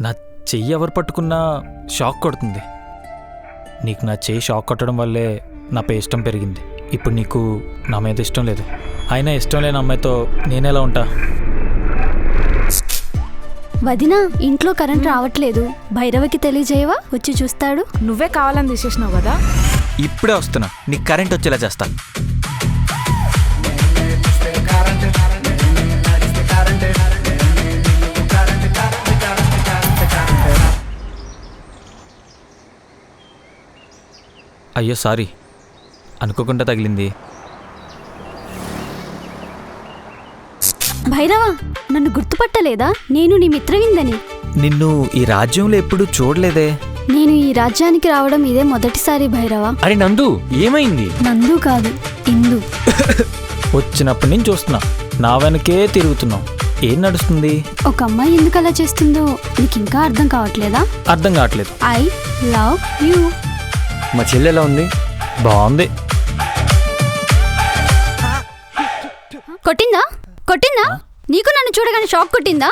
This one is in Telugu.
నా చెయ్యి ఎవరు పట్టుకున్నా షాక్ కొడుతుంది. నీకు నా చెయ్యి షాక్ కొట్టడం వల్లే నాపై ఇష్టం పెరిగింది. ఇప్పుడు నీకు నా మీద ఇష్టం లేదు. అయినా ఇష్టం లేని అమ్మాయితో నేనెలా ఉంటా? వదినా, ఇంట్లో కరెంట్ రావట్లేదు. భైరవకి తెలియజేయవా? వచ్చి చూస్తాడు. నువ్వే కావాలని తీసేసినావు కదా. ఇప్పుడే వస్తున్నా, నీకు కరెంట్ వచ్చేలా చేస్తా. అయ్యో సారీ, అనుకోకుండా తగిలింది. భైరవ, నన్ను గుర్తుపట్టలేదా? నేను నీ మిత్రవిందని. నిన్ను ఈ రాజ్యంలో ఎప్పుడు చూడలేదే. నేను ఈ రాజ్యానికి రావడం ఇదే మొదటిసారి భైరవ. అరే నందు, ఏమైంది? నందు కాదు, ఇందు. వచ్చినప్పటి నుంచి చూస్తున్నా, నా వెనకే తిరుగుతున్నావు. ఏం నడుస్తుంది? ఒక అమ్మాయి ఎందుకు అలా చేస్తుందో నీకు ఇంకా అర్థం కావట్లేదా? అర్థం కావట్లేదు. I love you. మా చెల్లి ఎలా ఉంది? బాగుంది. కొట్టిందా? కొట్టిందా? నీకు నన్ను చూడగానే షాక్ కొట్టిందా?